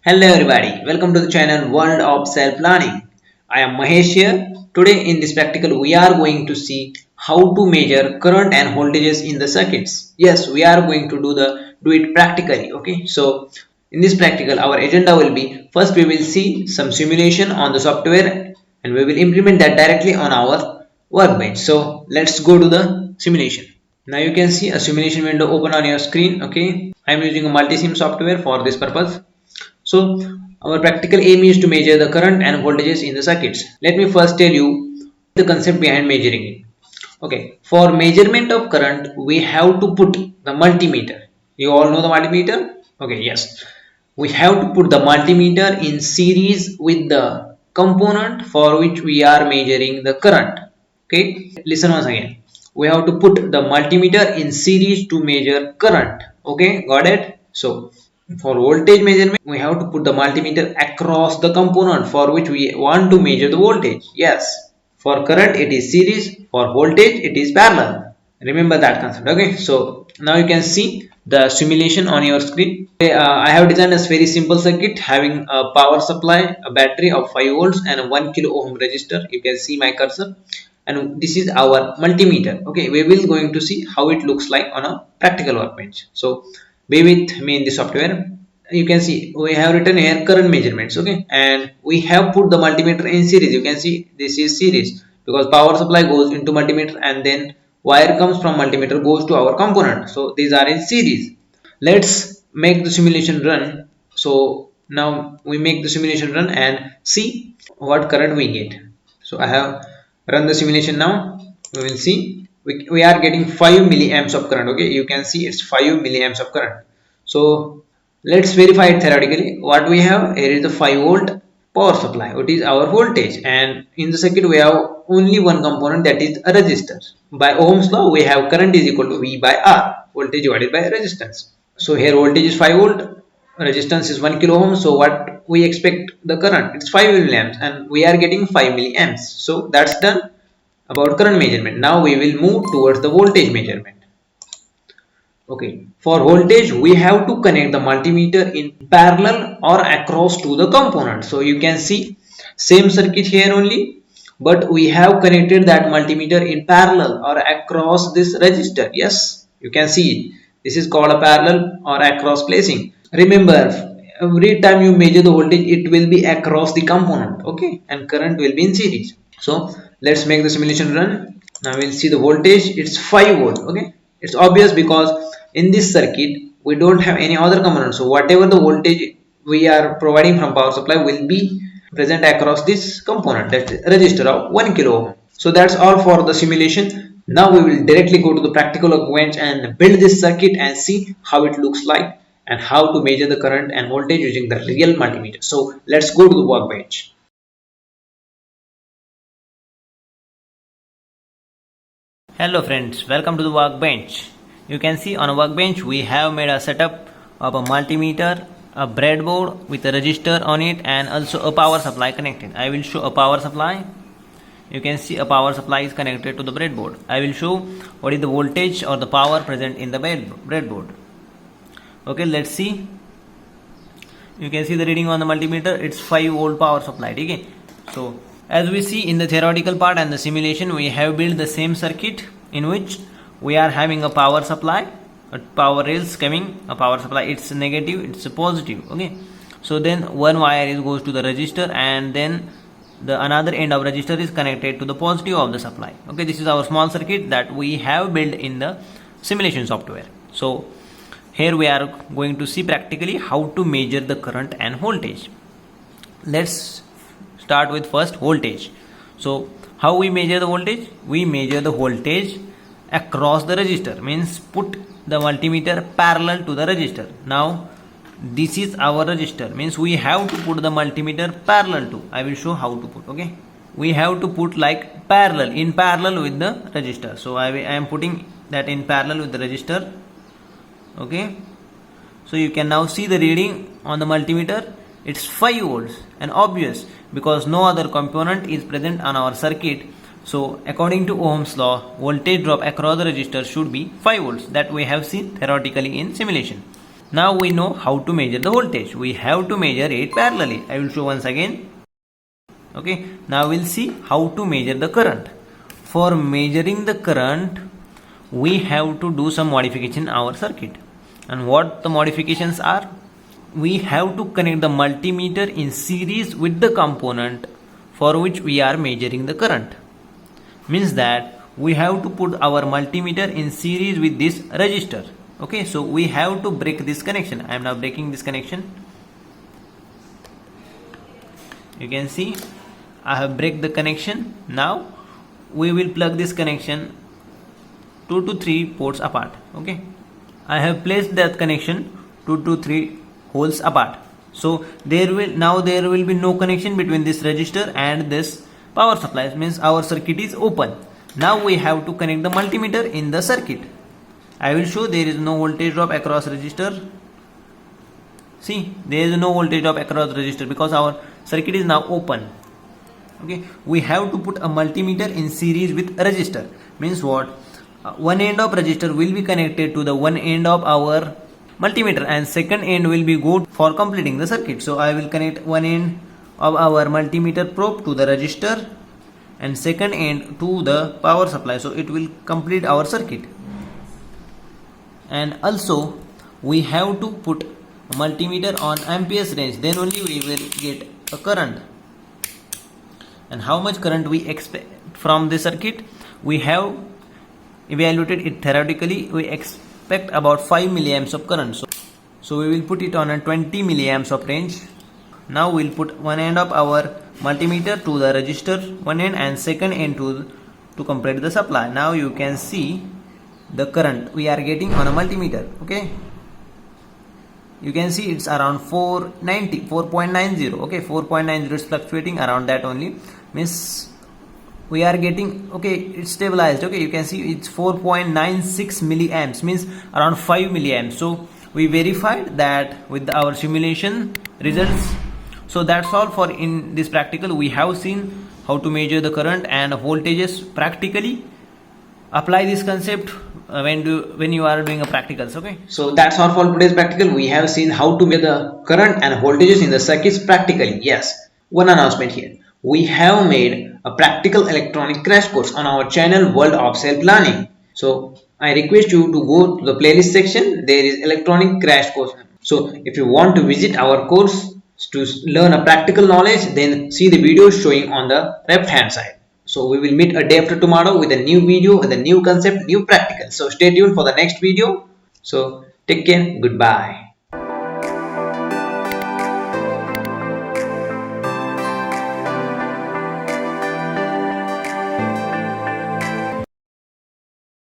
Hello everybody, welcome to the channel World of Self Learning. I am Mahesh here. Today in this practical we are going to see how to measure current and voltages in the circuits. Yes, we are going to do it practically. Okay, so in this practical our agenda will be first we will see some simulation on the software and we will implement that directly on our workbench. So let's go to the simulation. Now you can see a simulation window open on your screen. Okay, I am using a multi-sim software for this purpose. So our practical aim is to measure the current and voltages in the circuits. Let me first tell you the concept behind measuring it. Okay, for measurement of current, we have to put the multimeter. You all know the multimeter? Okay, yes. We have to put the multimeter in series with the component for which we are measuring the current. Okay, listen once again. We have to put the multimeter in series to measure current. Okay, got it? So for voltage measurement, we have to put the multimeter across the component for which we want to measure the voltage. Yes. For current, it is series. For voltage, it is parallel. Remember that concept. Okay. So now you can see the simulation on your screen. Okay, I have designed a very simple circuit having a power supply, a battery of 5 volts, and a 1 kilo ohm resistor. You can see my cursor. And this is our multimeter. Okay, we will going to see how it looks like on a practical workbench. So be with me in the software. You can see we have written here current measurements. Okay, and we have put the multimeter in series. You can see this is series because power supply goes into multimeter and then wire comes from multimeter goes to our component. So these are in series. Let's make the simulation run. So now we make the simulation run and see what current we get. So I have run the simulation now. We will see we are getting 5 milliamps of current. Okay, you can see it's 5 milliamps of current. So let's verify it theoretically. What we have here is the 5 volt power supply. It is our voltage, and in the circuit we have only one component, that is a resistor. By Ohm's law, we have current is equal to V by R, voltage divided by resistance. So here voltage is 5 volt, resistance is 1 kilo ohm. So what we expect the current? It's 5 milliamps, and we are getting 5 milliamps. So that's done about current measurement. Now we will move towards the voltage measurement. Okay, for voltage we have to connect the multimeter in parallel or across to the component. So you can see same circuit here only, but we have connected that multimeter in parallel or across this resistor. Yes, you can see it. This is called a parallel or across placing. Remember, every time you measure the voltage, it will be across the component. Okay, and current will be in series. So let's make the simulation run. Now we'll see the voltage. It's 5 volt. Okay, it's obvious because in this circuit we don't have any other component. So whatever the voltage we are providing from power supply will be present across this component, that's resistor of 1 kilo ohm. So that's all for the simulation. Now we will directly go to the practical workbench and build this circuit and see how it looks like and how to measure the current and voltage using the real multimeter. So let's go to the workbench. Hello friends, welcome to the workbench. You can see on a workbench we have made a setup of a multimeter, a breadboard with a resistor on it, and also a power supply connected. I will show a power supply. You can see a power supply is connected to the breadboard. I will show what is the voltage or the power present in the breadboard. Okay, let's see. You can see the reading on the multimeter. It's 5 volt power supply. Okay, so as we see in the theoretical part and the simulation, we have built the same circuit in which we are having a power supply, a power rails coming, a power supply, it's negative, it's a positive. Okay, so then one wire goes to the resistor, and then the another end of resistor is connected to the positive of the supply. Okay, this is our small circuit that we have built in the simulation software. So here we are going to see practically how to measure the current and voltage. Let's start with first voltage. So how we measure the voltage? We measure the voltage across the resistor, means put the multimeter parallel to the resistor. Now this is our resistor, means we have to put the multimeter parallel to. I will show how to put. Okay, we have to put like parallel, in parallel with the resistor. So I am putting that in parallel with the resistor. Okay, so you can now see the reading on the multimeter. It's 5 volts, and obvious because no other component is present on our circuit. So according to Ohm's law, voltage drop across the resistor should be 5 volts, that we have seen theoretically in simulation. Now we know how to measure the voltage. We have to measure it parallelly. I will show once again. Okay, now we'll see how to measure the current. For measuring the current, we have to do some modification in our circuit. And what the modifications are? We have to connect the multimeter in series with the component for which we are measuring the current. Means that we have to put our multimeter in series with this resistor. Okay, so we have to break this connection. I am now breaking this connection. You can see I have break the connection. Now we will plug this connection 2 to 3 ports apart. Okay, I have placed that connection 2 to 3 holes apart. So there will be no connection between this resistor and this power supply. Means our circuit is open. Now we have to connect the multimeter in the circuit. I will show there is no voltage drop across resistor. See, there is no voltage drop across resistor because our circuit is now open. Okay, we have to put a multimeter in series with resistor. Means what? One end of resistor will be connected to the one end of our multimeter and second end will be good for completing the circuit. So I will connect one end of our multimeter probe to the resistor and second end to the power supply, so it will complete our circuit. And also we have to put a multimeter on amperes range, then only we will get a current. And how much current we expect from this circuit? We have evaluated it theoretically. We expect about 5 milliamps of current, so we will put it on a 20 milliamps of range. Now we will put one end of our multimeter to the resistor, one end, and second end to complete the supply. Now you can see the current we are getting on a multimeter. Okay, you can see it's around 4.90. Okay, 4.90 is fluctuating around that only. Means we are getting, okay, it's stabilized. Okay, you can see it's 4.96 milliamps, means around 5 milliamps. So we verified that with our simulation results. So that's all for in this practical. We have seen how to measure the current and voltages practically. Apply this concept when you are doing a practicals. Okay, So that's all for today's practical. We have seen how to measure the current and voltages in the circuits practically. Yes, one announcement here. We have made a practical electronic crash course on our channel World of Cell Planning. So I request you to go to the playlist section. There is electronic crash course. So if you want to visit our course to learn a practical knowledge, then see the video showing on the left hand side. So we will meet a day after tomorrow with a new video, with a new concept, new practical. So stay tuned for the next video. So take care. Goodbye.